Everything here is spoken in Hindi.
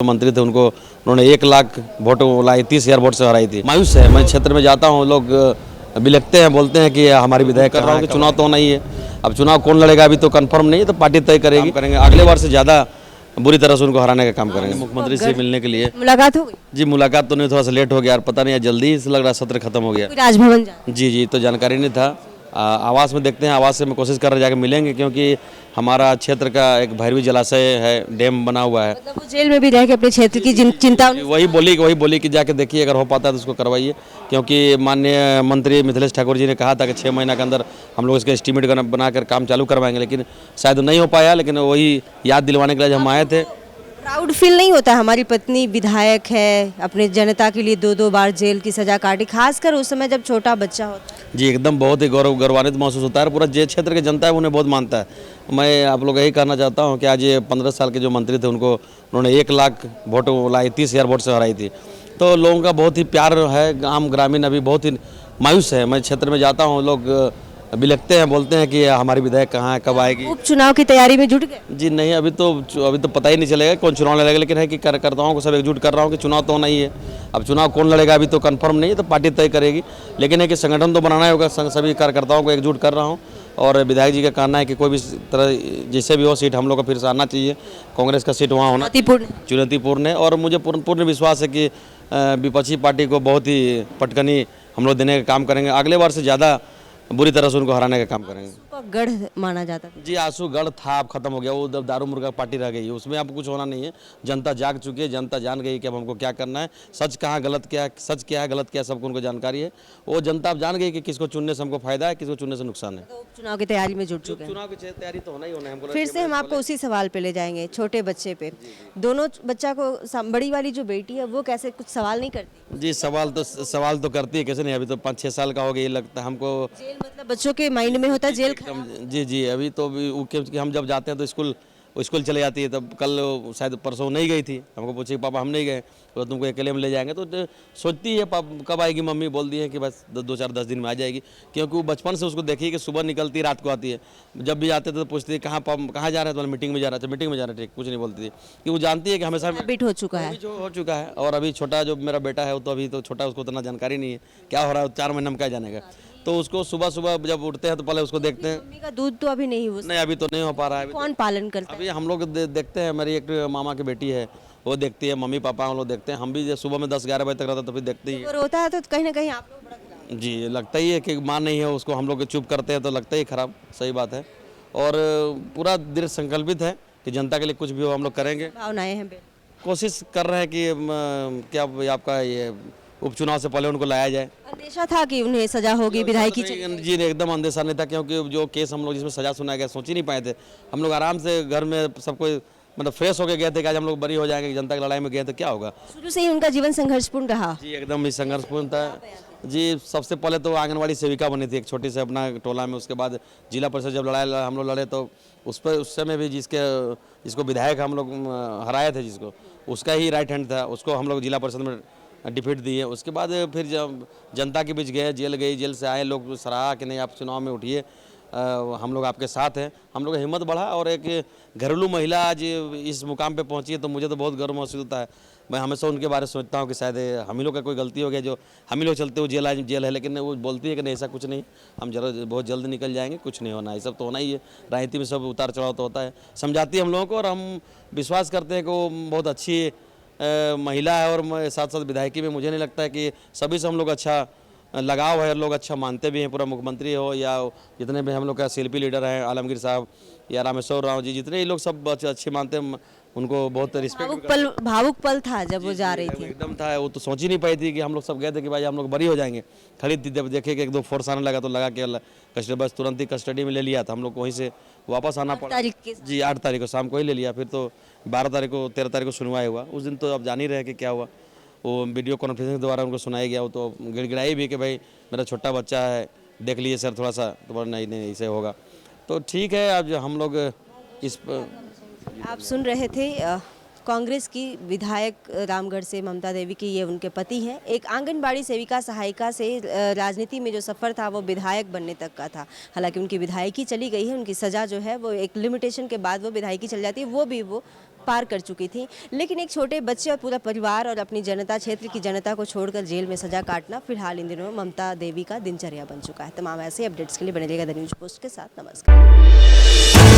मंत्री थे उनको उन्होंने 1 लाख वोट लाई, 30,000 वोट से हराई थी। मायूस है, मैं क्षेत्र में जाता हूँ, लोग बिलखते हैं, बोलते हैं कि हमारी विधायक कर रहा हूँ कि चुनाव तो नहीं है। अब चुनाव कौन लड़ेगा अभी तो कंफर्म नहीं है, तो पार्टी तय करेगी, करेंगे अगले बार से ज़्यादा बुरी तरह से उनको हराने का काम करेंगे। मुख्यमंत्री से मिलने के लिए मुलाकात हो गई? जी मुलाकात तो नहीं, थोड़ा सा लेट हो गया और पता नहीं है जल्दी ही लग रहा सत्र खत्म हो गया। कोई राजभवन जा जी तो जानकारी नहीं था। आवास में देखते हैं, आवास से मैं कोशिश कर रहे जाके मिलेंगे, क्योंकि हमारा क्षेत्र का एक भैरवी जलाशय है, डैम बना हुआ है। मतलब वो जेल में भी रह के अपने क्षेत्र की चिंता वही बोली कि जाके देखिए, अगर हो पाता है तो उसको करवाइए, क्योंकि माननीय मंत्री मिथिलेश ठाकुर जी ने कहा था कि 6 महीना के अंदर हम लोग इसका एस्टीमेट बनाकर काम चालू करवाएंगे, लेकिन शायद नहीं हो पाया। लेकिन वही याद दिलवाने के लिए हम आए थे। प्राउड फील नहीं होता? हमारी पत्नी विधायक है, अपने जनता के लिए 2-2 बार जेल की सजा काटी, खासकर उस समय जब छोटा बच्चा होता है। जी एकदम बहुत ही गौरवान्वित महसूस होता है। पूरा जे क्षेत्र की जनता है उन्हें बहुत मानता है। मैं आप लोग यही कहना चाहता हूं कि आज ये 15 साल के जो मंत्री थे उनको उन्होंने 1 लाख वोट लाई, 30,000 वोट से हराई थी। तो लोगों का बहुत ही प्यार है। आम ग्रामीण अभी बहुत ही मायूस है। मैं क्षेत्र में जाता हूँ, लोग बिलखते हैं, बोलते हैं कि हमारी विधायक कहाँ है, कब आएगी। उपचुनाव की तैयारी में जुट गए? जी नहीं, अभी तो पता ही नहीं चलेगा कौन चुनाव लड़ेगा, लेकिन है कि कार्यकर्ताओं को सब एकजुट कर रहा हूँ कि चुनाव तो नहीं है। अब चुनाव कौन लड़ेगा अभी तो कंफर्म नहीं है, तो पार्टी तय करेगी, लेकिन है कि संगठन तो बनाना ही होगा। सभी कार्यकर्ताओं को एकजुट कर रहा हूँ। और विधायक जी का कहना है कि कोई भी तरह जैसे भी हो सीट हम लोग को फिर से आना चाहिए, कांग्रेस का सीट वहाँ होना चुनौतीपूर्ण है। और मुझे पूर्ण विश्वास है कि विपक्षी पार्टी को बहुत ही पटकनी हम लोग देने का काम करेंगे, अगले बार से ज़्यादा बुरी तरह से उनको हराने का काम करेंगे। गढ़ माना जाता था। जी आंसू गढ़ था, अब खत्म हो गया। वो दारू मुर्गा पार्टी रह गई है, उसमें अब कुछ होना नहीं है। जनता जाग चुकी है, जनता जान गई कि अब हमको क्या करना है, सच कहाँ गलत क्या है, सच क्या है गलत क्या है, सबको उनको जानकारी है। वो जनता अब जान गई कि किसको चुनने से हमको फायदा है, किसको चुनने से नुकसान है। तो उपचुनाव की तैयारी में जुट चुके हैं। चुनाव की तैयारी तो होना ही होना है हमको। फिर से हम आपको उसी सवाल पे ले जाएंगे, छोटे बच्चे पे। दोनों बच्चा को बड़ी वाली जो बेटी है वो कैसे कुछ सवाल नहीं करती? जी सवाल तो करती है, कैसे नहीं। अभी तो 5-6 साल का हो गया, ये लगता है हमको। जेल मतलब बच्चों के माइंड में होता है जेल एकदम जी अभी तो क्योंकि हम जब जाते हैं तो स्कूल चले जाती है। तब कल शायद परसों नहीं गई थी, हमको पूछे कि पापा हम नहीं गए, तो तुमको अकेले में ले जाएंगे। तो सोचती है कब आएगी मम्मी, बोल दी है कि बस 2-4-10 दिन में आ जाएगी, क्योंकि वो बचपन से उसको देखी कि सुबह निकलती रात को आती है। जब भी आते थे तो पूछती है कहाँ जा रहे हैं, तो मीटिंग में जा रहा था, मीटिंग में जा रहा है, ठीक, कुछ नहीं बोलती थी, कि वो जानती है कि हमेशा हैबिट हो चुका है। हो चुका है। और अभी छोटा जो मेरा बेटा है वो तो अभी तो छोटा, उसको उतना जानकारी नहीं है क्या हो रहा है, 4 महीने में क्या जानेगा। तो उसको सुबह जब उठते हैं तो पहले उसको देखते हैं। मम्मी का दूध तो अभी नहीं हुआ? नहीं अभी तो नहीं हो पा रहा है। कौन पालन करता है? अभी हम लोग देखते हैं, मेरी एक मामा की बेटी है वो देखती है, मम्मी पापा हम लोग देखते हैं। हम भी सुबह में 10-11 बजे तक रहता तभी देखते ही। वो रोता है तो कहीं ना कहीं आप लोग बड़ा खिलाफ। जी लगता ही है कि माँ नहीं है, उसको हम लोग चुप करते हैं तो लगता ही खराब, सही बात है। और पूरा दृढ़ संकल्पित है कि जनता के लिए कुछ भी हो हम लोग करेंगे। भावनाएं हैं कोशिश कर रहे हैं कि क्या आपका ये उपचुनाव से पहले उनको लाया जाए। अंदेशा था कि उन्हें सजा होगी विधायकी जी एकदम अंदेशा नहीं था, क्योंकि जो केस हम लोग जिसमें सजा सुनाया गया सोच ही नहीं पाए थे। हम लोग आराम से घर में सबको मतलब फ्रेश होके गए थे कि आज हम लोग बरी हो जाएंगे। जनता की लड़ाई में गए तो क्या होगा। शुरू से ही उनका जीवन संघर्षपूर्ण रहा। जी एकदम ही संघर्षपूर्ण था। जी सबसे पहले तो आंगनवाड़ी सेविका बनी थी एक छोटी से अपना टोला में। उसके बाद जिला परिषद जब हम लोग लड़े तो उस समय भी जिसको विधायक हम लोग हराए थे, जिसको उसका ही राइट हैंड था, उसको हम लोग जिला परिषद में डिफीट दिए। उसके बाद फिर जब जनता के बीच गए, जेल से आए, लोग सराहा कि नहीं आप चुनाव में उठिए, हम लोग आपके साथ हैं। हम लोग हिम्मत बढ़ा और एक घरेलू महिला आज इस मुकाम पे पहुंची है, तो मुझे तो बहुत गर्व महसूस होता है। मैं हमेशा उनके बारे में सोचता हूं कि शायद हम ही लोग का कोई गलती हो गया, जो हम ही लोग चलते हुए जेल है, लेकिन वो बोलती है कि नहीं ऐसा कुछ नहीं, हम बहुत जल्द निकल जाएंगे, कुछ नहीं होना है। सब तो होना ही है, राजनीति में सब उतार चढ़ाव तो होता है। समझाती है हम लोगों को और हम विश्वास करते हैं कि वो बहुत अच्छी महिला है। और साथ साथ विधायकी में मुझे नहीं लगता है कि सभी से हम लोग अच्छा लगाव है, लोग अच्छा मानते भी हैं। पूरा मुख्यमंत्री हो या जितने भी हम लोग का शिल्पी लीडर हैं, आलमगीर साहब या रामेश्वर राव जी, जितने ही लोग सब अच्छे मानते हैं, उनको बहुत रिस्पेक्ट। भावुक पल था जब वो जा रही थी। एकदम था, वो तो सोच ही नहीं पाई थी कि हम लोग सब गए थे कि भाई हम लोग बरी हो जाएंगे। खरीद थी, जब देखे कि 1-2 फोर्स आने लगा तो लगा कि बस तुरंत ही कस्टडी में ले लिया था। हम लोग को वहीं से वापस आना पड़ा। जी 8 तारीख को शाम को ही ले लिया। फिर तो 12 तारीख को 13 तारीख को सुनवाई हुआ। उस दिन तो आप जान ही रहे कि क्या हुआ। वो वीडियो कॉन्फ्रेंसिंग के द्वारा उनको सुनाया गया। वो तो गिड़गिड़ाई भी कि भाई मेरा छोटा बच्चा है, देख लीजिए सर थोड़ा सा, तो बोला नहीं ऐसे होगा। तो ठीक है, आज हम लोग इस आप सुन रहे थे कांग्रेस की विधायक रामगढ़ से ममता देवी की, ये उनके पति हैं। एक आंगनबाड़ी सेविका सहायिका से राजनीति में जो सफ़र था वो विधायक बनने तक का था। हालांकि उनकी विधायकी चली गई है, उनकी सज़ा जो है वो एक लिमिटेशन के बाद वो विधायकी चल जाती है, वो भी पार कर चुकी थी, लेकिन एक छोटे बच्चे और पूरा परिवार और अपनी जनता, क्षेत्र की जनता को छोड़कर जेल में सजा काटना फिलहाल इन दिनों ममता देवी का दिनचर्या बन चुका है। तमाम ऐसे अपडेट्स के लिए बने रहिएगा द न्यूज पोस्ट के साथ। नमस्कार।